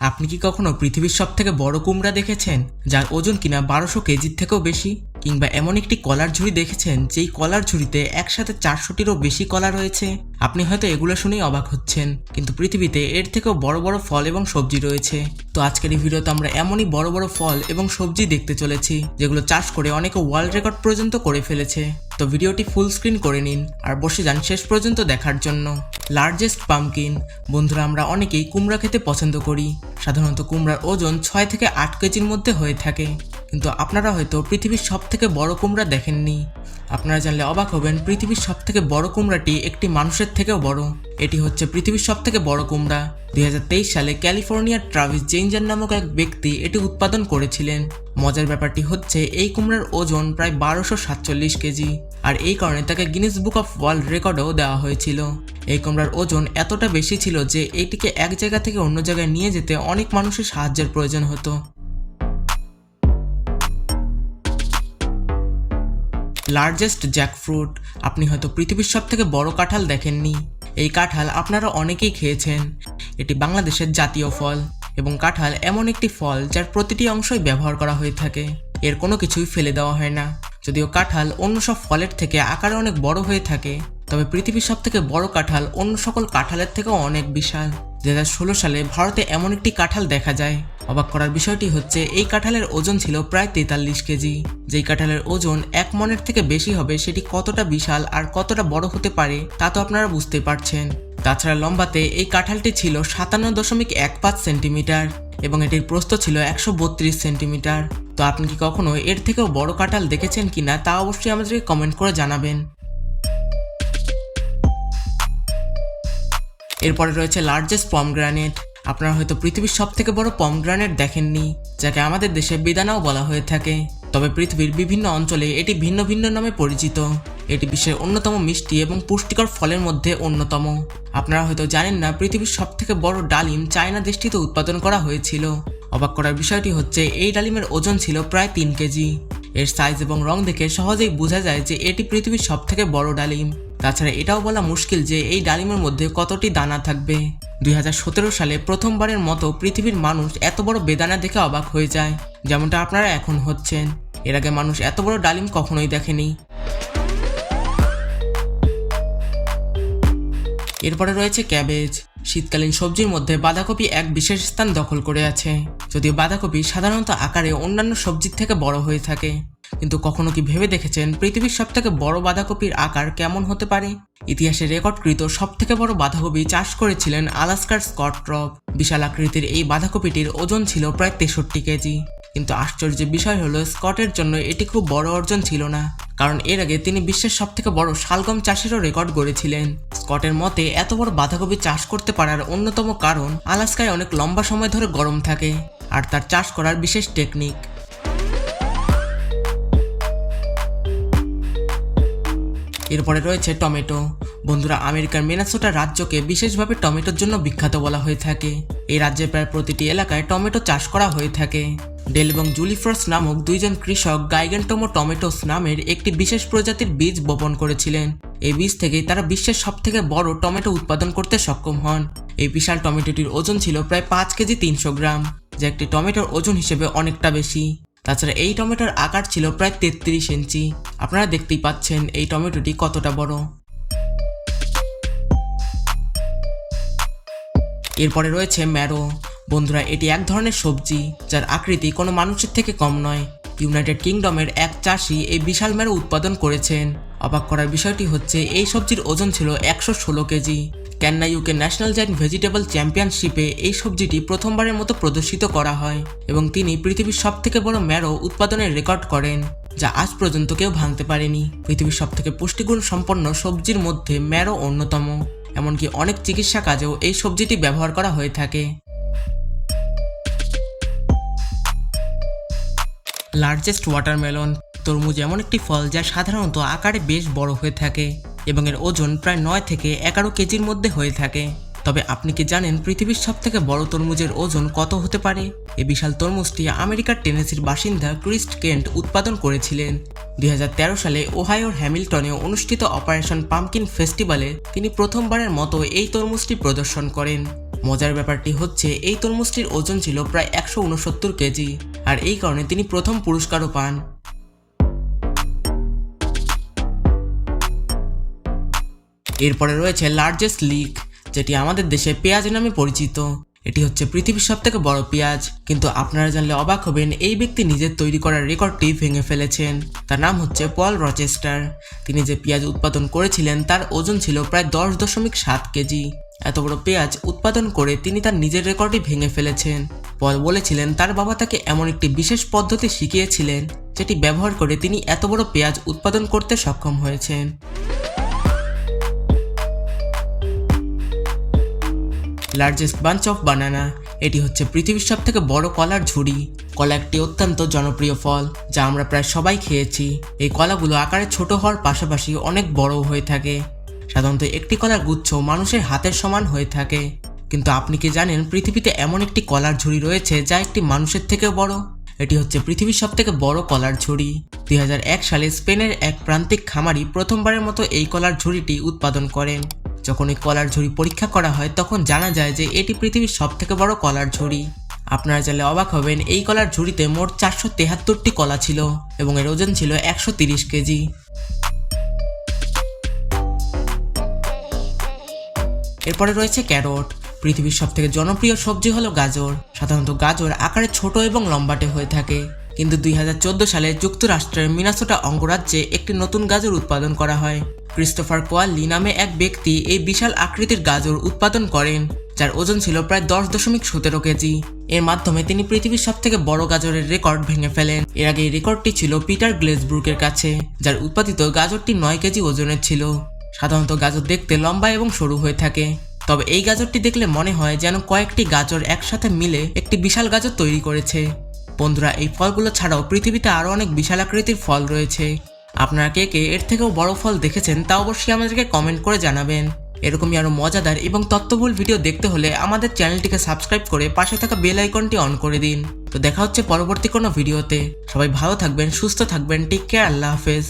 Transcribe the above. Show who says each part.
Speaker 1: আপনি কি কখনো পৃথিবীর সবথেকে বড় কুমড়া দেখেছেন, যার ওজন কিনা 1200 কেজির থেকেও বেশি? কিংবা এমন একটি কলার ঝুড়ি দেখেছেন যেই কলার ঝুড়িতে একসাথে 400টিরও বেশি কলা রয়েছে? আপনি হয়তো এগুলো শুনেই অবাক হচ্ছেন, কিন্তু পৃথিবীতে এর থেকেও বড় বড় ফল এবং সবজি রয়েছে। তো আজকের এই ভিডিওতে আমরা এমনই বড় বড় ফল এবং সবজি দেখতে চলেছি যেগুলো চাষ করে অনেকে ওয়ার্ল্ড রেকর্ড পর্যন্ত করে ফেলেছে। তো ভিডিওটি ফুল স্ক্রিন করে নিন আর বসে যান শেষ পর্যন্ত দেখার জন্য। Largest pumpkin. বন্ধুরা, আমরা অনেকেই কুমড়া খেতে পছন্দ করি। সাধারণত কুমড়ার ওজন 6 থেকে 8 কেজির মধ্যে হয়ে থাকে, কিন্তু আপনারা হয়তো পৃথিবীর সবথেকে বড় কুমড়া দেখেননি। আপনারা জানলে অবাক হবেন, পৃথিবীর সবথেকে বড় কুমড়াটি একটি মানুষের থেকেও বড়। এটি হচ্ছে পৃথিবীর সবথেকে বড় কুমড়া। 2023 সালে ক্যালিফোর্নিয়ার ট্রাভিস জেইঞ্জার নামক এক ব্যক্তি এটি উৎপাদন করেছিলেন। মজার ব্যাপারটি হচ্ছে এই কুমড়ার ওজন প্রায় 1247 কেজি, আর এই কারণে তাকে গিনেস বুক অফ ওয়ার্ল্ড রেকর্ডও দেওয়া হয়েছিল। এই কুমড়ার ওজন এতটা বেশি ছিল যে এটিকে এক জায়গা থেকে অন্য জায়গায় নিয়ে যেতে অনেক মানুষের সাহায্যের প্রয়োজন হতো। Largest jackfruit. আপনি হয়তো পৃথিবীর সবথেকে বড় কাঁঠাল দেখেননি। এই কাঁঠাল আপনারা অনেকেই খেয়েছেন। এটি বাংলাদেশের জাতীয় ফল, এবং কাঁঠাল এমন একটি ফল যার প্রতিটি অংশই ব্যবহার করা হয়ে থাকে। এর কোনো কিছুই ফেলে দেওয়া হয় না। যদিও কাঁঠাল অন্য সব ফলের থেকে আকারে অনেক বড় হয়ে থাকে, তবে পৃথিবীর সবথেকে বড় কাঁঠাল অন্য সকল কাঁঠালের থেকেও অনেক বিশাল। 2016 সালে ভারতে এমন একটি কাঁঠাল দেখা যায়। অবাক করার বিষয়টি হচ্ছে এই কাঁঠালের ওজন ছিল প্রায় 43 কেজি। যেই কাঁঠালের ওজন 1 মনের থেকে বেশি হবে, সেটি কতটা বিশাল আর কতটা বড় হতে পারে তা তো আপনারা বুঝতে পারছেন। তাছাড়া লম্বাতে এই কাঁঠালটি ছিল 57.15 সেন্টিমিটার এবং এটির প্রস্থ ছিল 132 সেন্টিমিটার। তো আপনি কি কখনো এর থেকেও বড় কাঁঠাল দেখেছেন কিনা তা অবশ্যই আমাদেরকে কমেন্ট করে জানাবেন। এরপরে রয়েছে লার্জেস্ট পমগ্রানেট। আপনারা হয়তো পৃথিবীর সবথেকে বড় পমগ্রানেট দেখেননি, যাকে আমাদের দেশে বেদানাও বলা হয়ে থাকে। তবে পৃথিবীর বিভিন্ন অঞ্চলে এটি ভিন্ন ভিন্ন নামে পরিচিত। এটি বিশ্বের অন্যতম মিষ্টি এবং পুষ্টিকর ফলের মধ্যে অন্যতম। আপনারা হয়তো জানেন না, পৃথিবীর সবথেকে বড় ডালিম চায়না দেশটিতে উৎপাদন করা হয়েছিল। অবাক করার বিষয়টি হচ্ছে এই ডালিমের ওজন ছিল প্রায় 3 কেজি। এর সাইজ এবং রং দেখে সহজেই বোঝা যায় যে এটি পৃথিবীর সবথেকে বড় ডালিম। তাছাড়া এটাও বলা মুশকিল যে এই ডালিমের মধ্যে কতটি দানা থাকবে। 2017 সালে প্রথমবারের মতো পৃথিবীর মানুষ এত বড় বেদানা দেখে অবাক হয়ে যায়, যেমনটা আপনারা এখন হচ্ছেন। এর আগে মানুষ এত বড় ডালিম কখনোই দেখেনি। এরপরে রয়েছে ক্যাবেজ। শীতকালীন সবজির মধ্যে বাঁধাকপি এক বিশেষ স্থান দখল করে আছে। যদিও বাঁধাকপি সাধারণত আকারে অন্যান্য সবজির থেকে বড় হয়ে থাকে, কিন্তু কখনো কি ভেবে দেখেছেন পৃথিবীর সবথেকে বড় বাঁধাকপির আকার কেমন হতে পারে? ইতিহাসে রেকর্ডকৃত সবথেকে বড় বাঁধাকপি চাষ করেছিলেন আলাস্কার স্কট ক্রপ। বিশাল আকৃতির এই বাঁধাকপিটির ওজন ছিল প্রায় 63 কেজি। কিন্তু আশ্চর্যের বিষয় হলো, স্কটের জন্য এটি খুব বড় অর্জন ছিল না, কারণ এর আগে তিনি বিশ্বের সবথেকে বড় শালগম চাষেরও রেকর্ড গড়েছিলেন। স্কটের মতে এত বড় বাঁধাকপি চাষ করতে পারার অন্যতম কারণ আলাস্কায় অনেক লম্বা সময় ধরে গরম থাকে আর তার চাষ করার বিশেষ টেকনিক। এরপরে রয়েছে টমেটো। বন্ধুরা, আমেরিকার মিনেসোটা রাজ্যকে বিশেষভাবে টমেটোর জন্য বিখ্যাত বলা হয়ে থাকে। এই রাজ্যের প্রায় প্রতিটি এলাকায় টমেটো চাষ করা হয়ে থাকে। ডেল এবং জুলি ফ্রস্ট নামক দুইজন কৃষক গাইগেনটোমো টমেটোস নামের একটি বিশেষ প্রজাতির বীজ বপন করেছিলেন। এই বীজ থেকেই তারা বিশ্বের সবথেকে বড় টমেটো উৎপাদন করতে সক্ষম হন। এই বিশাল টমেটোটির ওজন ছিল প্রায় 5 কেজি 300 গ্রাম, যা একটি টমেটোর ওজন হিসেবে অনেকটা বেশি। তাছাড়া এই টমেটোর আকার ছিল প্রায় 33 ইঞ্চি। আপনারা দেখতেই পাচ্ছেন এই টমেটোটি কতটা বড়। এরপরে রয়েছে ম্যারো। বন্ধুরা, এটি এক ধরনের সবজি যার আকৃতি কোনো মানুষের থেকে কম নয়। ইউনাইটেড কিংডমের এক চাষি এই বিশাল ম্যারো উৎপাদন করেছেন। অবাক করার বিষয়টি হচ্ছে এই সবজির ওজন ছিল 116 কেজি। ক্যান্না ইউকে ন্যাশনাল জায়ান্ট ভেজিটেবল চ্যাম্পিয়নশিপে এই সবজিটি প্রথমবারের মতো প্রদর্শিত করা হয় এবং তিনি পৃথিবীর সবথেকে বড় ম্যারো উৎপাদনের রেকর্ড করেন, যা আজ পর্যন্ত কেউ ভাঙতে পারেনি। পৃথিবীর সবথেকে পুষ্টিগুণ সম্পন্ন সবজির মধ্যে ম্যারো অন্যতম। এমনকি অনেক চিকিৎসা কাজেও এই সবজিটি ব্যবহার করা হয়ে থাকে। Largest watermelon. তরমুজ এমন একটি ফল যা সাধারণত আকারে বেশ বড় হয়ে থাকে এবং এর ওজন প্রায় 9 থেকে 11 কেজির মধ্যে হয়ে থাকে। তবে আপনি কি জানেন পৃথিবীর সবথেকে বড় তরমুজের ওজন কত হতে পারে? এই বিশাল তরমুজটি আমেরিকার টেনেসির বাসিন্দা ক্রিস কেন্ট উৎপাদন করেছিলেন। 2013 সালে ওহাইওর হ্যামিল্টনে অনুষ্ঠিত অপারেশন পাম্পকিন ফেস্টিভ্যালে তিনি প্রথমবারের মতো এই তরমুজটি প্রদর্শন করেন। মজার ব্যাপারটি হচ্ছে এই তরমুজটির ওজন ছিল প্রায় 169 কেজি, আর এই কারণে তিনি প্রথম পুরস্কারও পান। এরপরে রয়েছে লার্জেস্ট লিক, যেটি আমাদের দেশে পেঁয়াজ নামে পরিচিত। এটি হচ্ছে পৃথিবীর সবথেকে বড় পেঁয়াজ, কিন্তু আপনারা জানলে অবাক হবেন এই ব্যক্তি নিজের তৈরি করা রেকর্ডটি ভেঙে ফেলেছেন। তার নাম হচ্ছে পল রচেস্টার। তিনি যে পেঁয়াজ উৎপাদন করেছিলেন তার ওজন ছিল প্রায় 10.7 কেজি। এত বড় পেঁয়াজ উৎপাদন করে তিনি তার নিজের রেকর্ডই ভেঙে ফেলেছেন। পল বলেছিলেন তার বাবা তাকে এমন একটি বিশেষ পদ্ধতি শিখিয়েছিলেন যেটি ব্যবহার করে তিনি এত বড় পেঁয়াজ উৎপাদন করতে সক্ষম হয়েছেন। লার্জেস্ট বাঞ্চ অফ বানানা, এটি হচ্ছে পৃথিবীর সবথেকে বড় কলার ঝুড়ি। কলা একটি অত্যন্ত জনপ্রিয় ফল যা আমরা প্রায় সবাই খেয়েছি। এই কলাগুলো আকারে ছোট হওয়ার পাশাপাশি অনেক বড় হয়ে থাকে। সাধারণত একটি কলার গুচ্ছ মানুষের হাতের সমান হয়ে থাকে, কিন্তু আপনি কি জানেন পৃথিবীতে এমন একটি কলার ঝুড়ি রয়েছে যা একটি মানুষের থেকেও বড়? এটি হচ্ছে পৃথিবীর সবথেকে বড় কলার ঝুড়ি। 2001 সালে স্পেনের এক প্রান্তিক খামারি প্রথমবারের মতো এই কলার ঝুড়িটি উৎপাদন করেন। যখন এই কলার ঝুড়ি পরীক্ষা করা হয় তখন জানা যায় যে এটি পৃথিবীর সবথেকে বড় কলার ঝুড়ি। আপনারা জানলে অবাক হবেন এই কলার ঝুড়িতে মোট 473টি কলা ছিল এবং এর ওজন ছিল 130 কেজি। এরপরে রয়েছে ক্যারট। পৃথিবীর সবথেকে জনপ্রিয় সবজি হলো গাজর। সাধারণত গাজর আকারে ছোট এবং লম্বাটে হয়ে থাকে, কিন্তু 2014 সালে যুক্তরাষ্ট্রের মিনেসোটা অঙ্গরাজ্যে একটি নতুন গাজর উৎপাদন করা হয়। ক্রিস্টোফার কোয়ালি নামে এক ব্যক্তি এই বিশাল আকৃতির গাজর উৎপাদন করেন, যার ওজন ছিল প্রায় 10.17 কেজি। এর মাধ্যমে তিনি পৃথিবীর সবথেকে বড় গাজরের রেকর্ড ভেঙে ফেলেন। এর আগে এই রেকর্ডটি ছিল পিটার গ্লেসব্রুকের কাছে, যার উৎপাদিত গাজরটি 9 কেজি ওজনের ছিল। সাধারণত গাজর দেখতে লম্বা এবং সরু হয়ে থাকে, তবে এই গাজরটি দেখলে মনে হয় যেন কয়েকটি গাজর একসাথে মিলে একটি বিশাল গাজর তৈরি করেছে। বন্ধুরা, এই ফলগুলো ছাড়াও পৃথিবীতে আরও অনেক বিশাল আকৃতির ফল রয়েছে। আপনারা কে কে এর থেকেও বড় ফল দেখেছেন তা অবশ্যই আমাদেরকে কমেন্ট করে জানাবেন। এরকমই আরও মজাদার এবং তথ্যবহুল ভিডিও দেখতে হলে আমাদের চ্যানেলটিকে সাবস্ক্রাইব করে পাশে থাকা বেল আইকনটি অন করে দিন। তো দেখা হচ্ছে পরবর্তী কোনো ভিডিওতে। সবাই ভালো থাকবেন, সুস্থ থাকবেন। টেক কেয়ার, আল্লাহ হাফেজ।